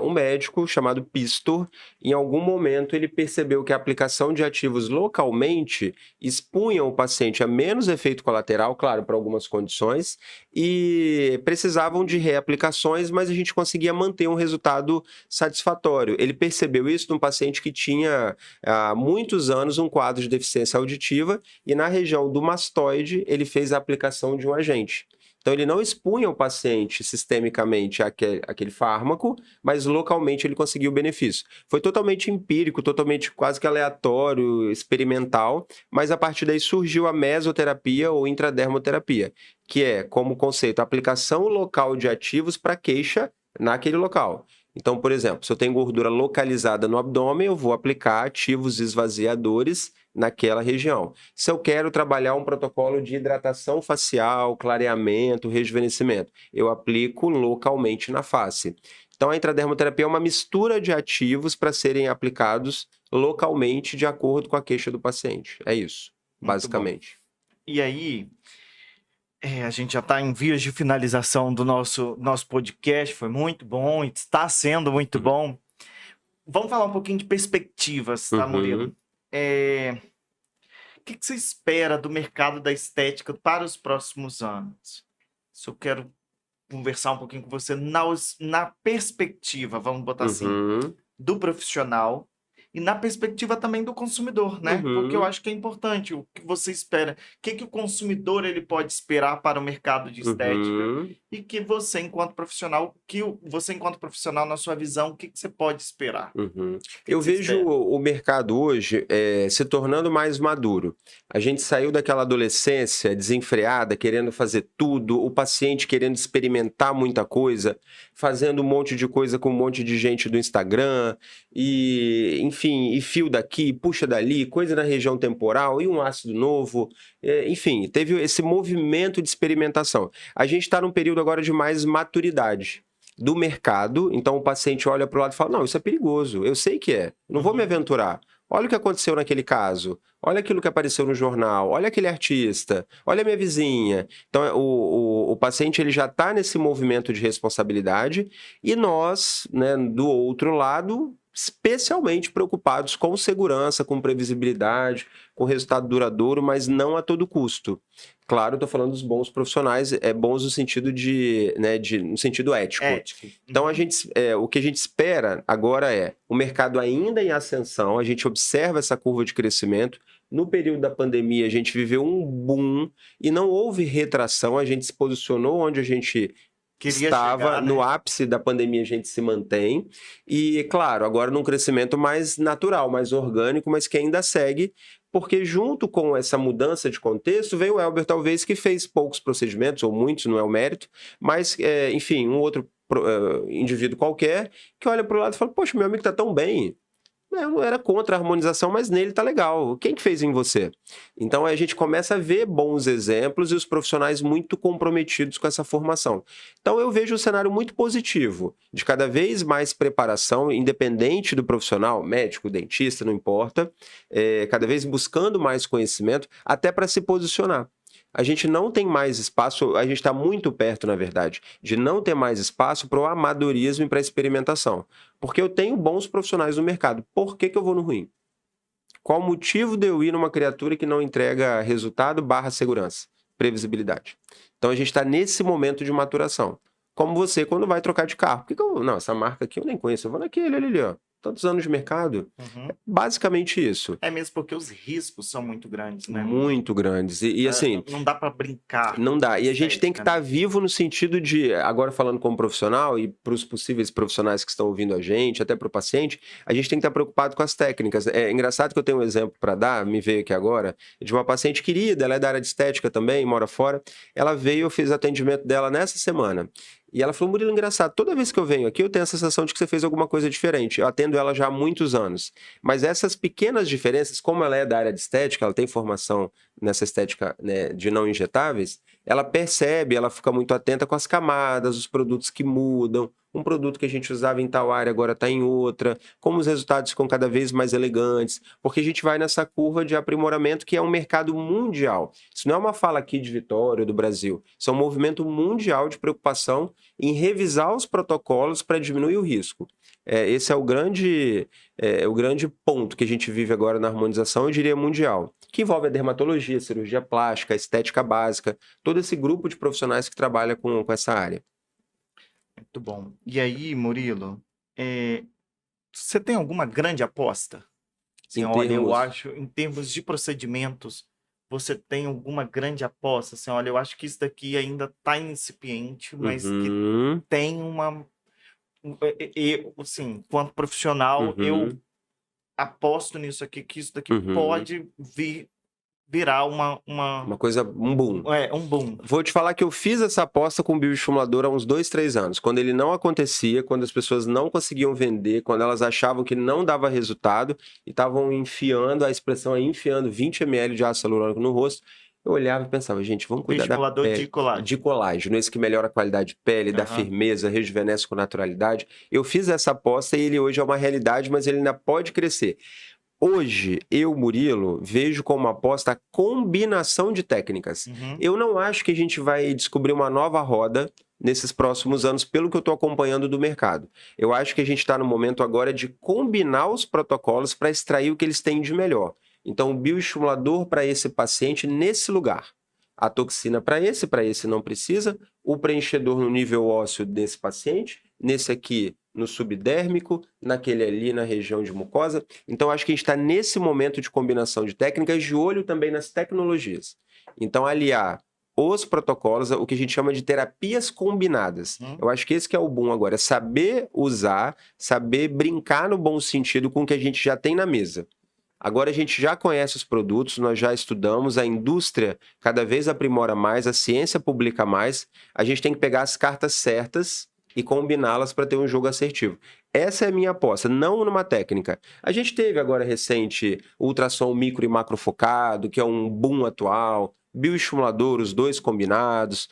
Um médico chamado Pistor, em algum momento ele percebeu que a aplicação de ativos localmente expunha o paciente a menos efeito colateral, claro, para algumas condições, e precisavam de reaplicações, mas a gente conseguia manter um resultado satisfatório. Ele percebeu isso num paciente que tinha há muitos anos um quadro de deficiência auditiva e na região do mastoide ele fez a aplicação de um agente. Então, ele não expunha o paciente sistemicamente àquele fármaco, mas localmente ele conseguiu o benefício. Foi totalmente empírico, totalmente quase que aleatório, experimental, mas a partir daí surgiu a mesoterapia ou intradermoterapia, que é, como conceito, a aplicação local de ativos para queixa naquele local. Então, por exemplo, se eu tenho gordura localizada no abdômen, eu vou aplicar ativos esvaziadores naquela região. Se eu quero trabalhar um protocolo de hidratação facial, clareamento, rejuvenescimento, eu aplico localmente na face. Então, a intradermoterapia é uma mistura de ativos para serem aplicados localmente de acordo com a queixa do paciente. É isso, basicamente. E aí, a gente já está em vias de finalização do nosso podcast. Foi muito bom, está sendo muito bom. Vamos falar um pouquinho de perspectivas, tá, Murilo? O que você espera do mercado da estética para os próximos anos? Se eu quero conversar um pouquinho com você na perspectiva, vamos botar assim, do profissional e na perspectiva também do consumidor, né? Porque eu acho que é importante o que você espera, o que o consumidor ele pode esperar para o mercado de estética e que você, enquanto profissional, na sua visão, o que você pode esperar? Eu vejo o mercado hoje se tornando mais maduro. A gente saiu daquela adolescência desenfreada, querendo fazer tudo, o paciente querendo experimentar muita coisa, fazendo um monte de coisa com um monte de gente do Instagram, e enfim, e fio daqui, puxa dali, coisa na região temporal, e um ácido novo, enfim, teve esse movimento de experimentação. A gente está num período agora de mais maturidade do mercado, então o paciente olha para o lado e fala, não, isso é perigoso, eu sei que é, não vou me aventurar. Olha o que aconteceu naquele caso, olha aquilo que apareceu no jornal, olha aquele artista, olha a minha vizinha. Então, o paciente ele já está nesse movimento de responsabilidade e nós, né, do outro lado, especialmente preocupados com segurança, com previsibilidade, com resultado duradouro, mas não a todo custo. Claro, estou falando dos bons profissionais, bons no sentido no sentido ético. Ético. Então, Uhum. o que a gente espera agora é o mercado ainda em ascensão, a gente observa essa curva de crescimento. No período da pandemia, a gente viveu um boom e não houve retração, a gente se posicionou onde a gente Queria estava, chegar, né? no ápice da pandemia a gente se mantém, e claro, agora num crescimento mais natural, mais orgânico, mas que ainda segue, porque junto com essa mudança de contexto, veio o Elber talvez que fez poucos procedimentos, ou muitos, não é o mérito, mas enfim, um outro indivíduo qualquer, que olha para o lado e fala, poxa, meu amigo está tão bem, eu não era contra a harmonização, mas nele tá legal. Quem que fez em você? Então a gente começa a ver bons exemplos e os profissionais muito comprometidos com essa formação. Então eu vejo um cenário muito positivo, de cada vez mais preparação, independente do profissional, médico, dentista, não importa, cada vez buscando mais conhecimento, até para se posicionar. A gente não tem mais espaço, a gente está muito perto, na verdade, de não ter mais espaço para o amadorismo e para a experimentação. Porque eu tenho bons profissionais no mercado. Por que eu vou no ruim? Qual o motivo de eu ir numa criatura que não entrega resultado / segurança, previsibilidade? Então a gente está nesse momento de maturação. Como você quando vai trocar de carro. Por que eu, não, essa marca aqui eu nem conheço, eu vou naquele ali, ó. Tantos anos de mercado. Uhum. É basicamente isso. É mesmo porque os riscos são muito grandes, né? Muito grandes. E assim, Não dá para brincar. não dá. com E a gente tem que estética, estar vivo no sentido de, agora falando como profissional e para os possíveis profissionais que estão ouvindo a gente, até para o paciente, a gente tem que estar preocupado com as técnicas. É engraçado que eu tenho um exemplo para dar, me veio aqui agora, de uma paciente querida, ela é da área de estética também, mora fora. Ela veio, eu fiz atendimento dela nessa semana. E ela falou, Murilo, engraçado, toda vez que eu venho aqui eu tenho a sensação de que você fez alguma coisa diferente. Eu atendo ela já há muitos anos. Mas essas pequenas diferenças, como ela é da área de estética, ela tem formação nessa estética, né, de não injetáveis, ela percebe, ela fica muito atenta com as camadas, os produtos que mudam, um produto que a gente usava em tal área agora está em outra, como os resultados ficam cada vez mais elegantes, porque a gente vai nessa curva de aprimoramento que é um mercado mundial. Isso não é uma fala aqui de Vitória ou do Brasil, isso é um movimento mundial de preocupação em revisar os protocolos para diminuir o risco. Esse é o grande ponto que a gente vive agora na harmonização, eu diria mundial, que envolve a dermatologia, cirurgia plástica, a estética básica, todo esse grupo de profissionais que trabalha com essa área. Muito bom. E aí, Murilo, você tem alguma grande aposta? Assim, olha, eu acho, em termos de procedimentos, você tem alguma grande aposta? Assim, olha, eu acho que isso daqui ainda está incipiente, mas que tem uma... assim, quanto profissional, eu aposto nisso aqui, que isso daqui pode virar uma coisa, um boom. Um boom. Vou te falar que eu fiz essa aposta com o bioestimulador há uns 2, 3 anos, quando ele não acontecia, quando as pessoas não conseguiam vender, quando elas achavam que não dava resultado e estavam enfiando, a expressão é enfiando 20 ml de ácido hialurônico no rosto. Eu olhava e pensava, gente, vamos cuidar da pele. De colágeno, esse que melhora a qualidade de pele, dá firmeza, rejuvenesce com naturalidade. Eu fiz essa aposta e ele hoje é uma realidade, mas ele ainda pode crescer. Hoje, eu, Murilo, vejo como aposta a combinação de técnicas. Eu não acho que a gente vai descobrir uma nova roda nesses próximos anos, pelo que eu estou acompanhando do mercado. Eu acho que a gente está no momento agora de combinar os protocolos para extrair o que eles têm de melhor. Então, o bioestimulador para esse paciente nesse lugar. A toxina para esse não precisa. O preenchedor no nível ósseo desse paciente, nesse aqui no subdérmico, naquele ali na região de mucosa. Então, acho que a gente está nesse momento de combinação de técnicas, de olho também nas tecnologias. Então, aliar os protocolos, o que a gente chama de terapias combinadas. Eu acho que esse que é o boom agora, é saber usar, saber brincar no bom sentido com o que a gente já tem na mesa. Agora a gente já conhece os produtos, nós já estudamos, a indústria cada vez aprimora mais, a ciência publica mais, a gente tem que pegar as cartas certas e combiná-las para ter um jogo assertivo. Essa é a minha aposta, não numa técnica. A gente teve agora recente o ultrassom micro e macrofocado, que é um boom atual, bioestimulador, os dois combinados,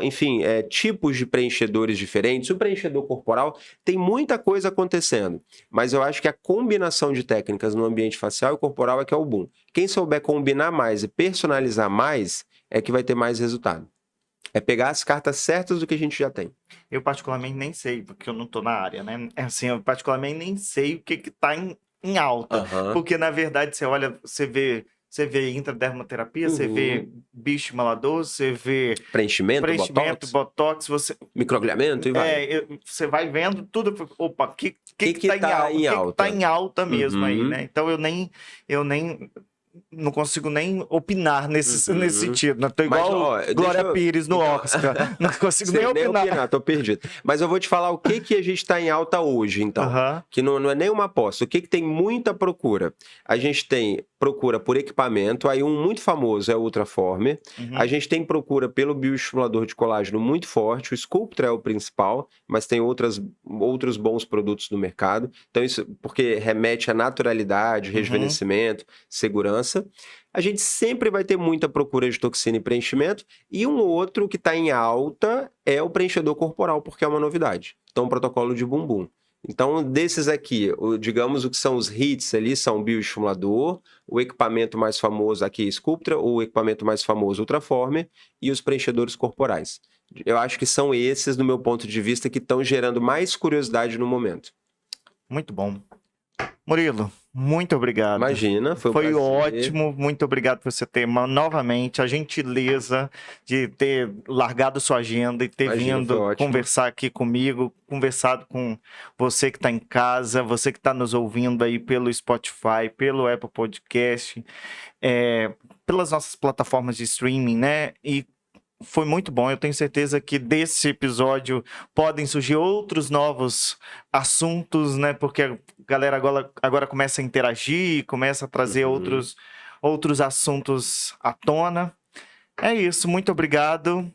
enfim, tipos de preenchedores diferentes, o preenchedor corporal, tem muita coisa acontecendo, mas eu acho que a combinação de técnicas no ambiente facial e corporal é que é o boom. Quem souber combinar mais e personalizar mais é que vai ter mais resultado. É pegar as cartas certas do que a gente já tem. Eu particularmente nem sei, porque eu não tô na área, né? É assim, eu particularmente nem sei o que tá em alta. Aham. Porque, na verdade, você olha, você vê intradermoterapia, você vê Uhum. bicho emalador, você vê Preenchimento, preenchimento, botox, botox, você, microagulhamento e vai. você vai vendo tudo. Opa, o que tá em tá alta? O em que tá alta? em alta mesmo aí, Uhum, né? Então eu nem não consigo nem opinar nesse uhum. sentido. Né? Tô Mas, igual ó, deixa Glória eu. Pires no Então, Oscar. Não consigo nem sei nem opinar. opinar, tô perdido. Mas eu vou te falar o que que a gente está em alta hoje, então. Aham. Que não é nem uma aposta. O que que tem muita procura? A gente tem procura por equipamento, aí um muito famoso é o Ultraformer. A Uhum. gente tem procura pelo bioestimulador de colágeno muito forte. O Sculptra é o principal, mas tem outros bons produtos no mercado. Então, isso porque remete à naturalidade, Uhum. rejuvenescimento, segurança. A gente sempre vai ter muita procura de toxina e preenchimento. E um outro que está em alta é o preenchedor corporal, porque é uma novidade. Então, o protocolo de bumbum. Então, desses aqui, digamos o que são os hits ali, são o bioestimulador, o equipamento mais famoso aqui, Sculptra, o equipamento mais famoso, Ultraformer, e os preenchedores corporais. Eu acho que são esses, do meu ponto de vista, que estão gerando mais curiosidade no momento. Muito bom. Murilo, muito obrigado. Imagina, foi um Foi prazer. ótimo, muito obrigado por você ter novamente a gentileza de ter largado sua agenda e ter Imagina, foi vindo ótimo. conversar aqui comigo, conversado com você que está em casa, você que está nos ouvindo aí pelo Spotify, pelo Apple Podcast, pelas nossas plataformas de streaming, né? E foi muito bom. Eu tenho certeza que desse episódio podem surgir outros novos assuntos, né? Porque a galera agora começa a interagir, começa a trazer Uhum. outros assuntos à tona. É isso, muito obrigado.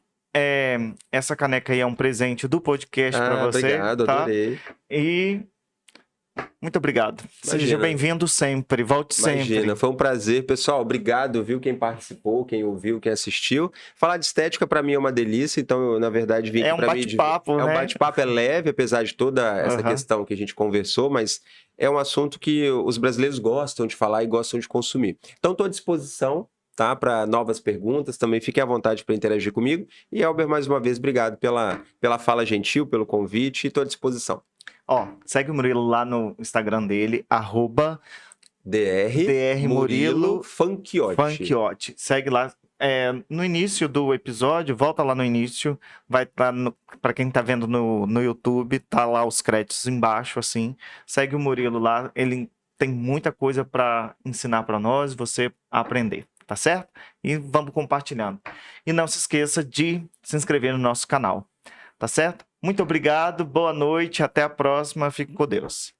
Essa caneca aí é um presente do podcast para Ah, você, obrigado, tá? adorei. E muito obrigado. Seja Imagina. bem-vindo sempre, volte Imagina, sempre. foi um prazer, pessoal. Obrigado, viu, quem participou, quem ouviu, quem assistiu. Falar de estética para mim é uma delícia, então eu, na verdade, vim É aqui um para bate-papo, é um né? bate-papo, é leve, apesar de toda essa Aham. questão que a gente conversou, mas é um assunto que os brasileiros gostam de falar e gostam de consumir. Então, estou à disposição, tá, para novas perguntas. Também fique à vontade para interagir comigo. E, Elber, mais uma vez, obrigado pela fala gentil, pelo convite, e estou à disposição. Ó, segue o Murilo lá no Instagram dele, DR Murilo @drmurilo Funkiotti. Funkiotti. Segue lá. No início do episódio, volta lá no início, vai estar, para quem tá vendo no YouTube, tá lá os créditos embaixo, assim. Segue o Murilo lá, ele tem muita coisa para ensinar para nós, você aprender, tá certo? E vamos compartilhando. E não se esqueça de se inscrever no nosso canal, tá certo? Muito obrigado, boa noite, até a próxima, fique com Deus.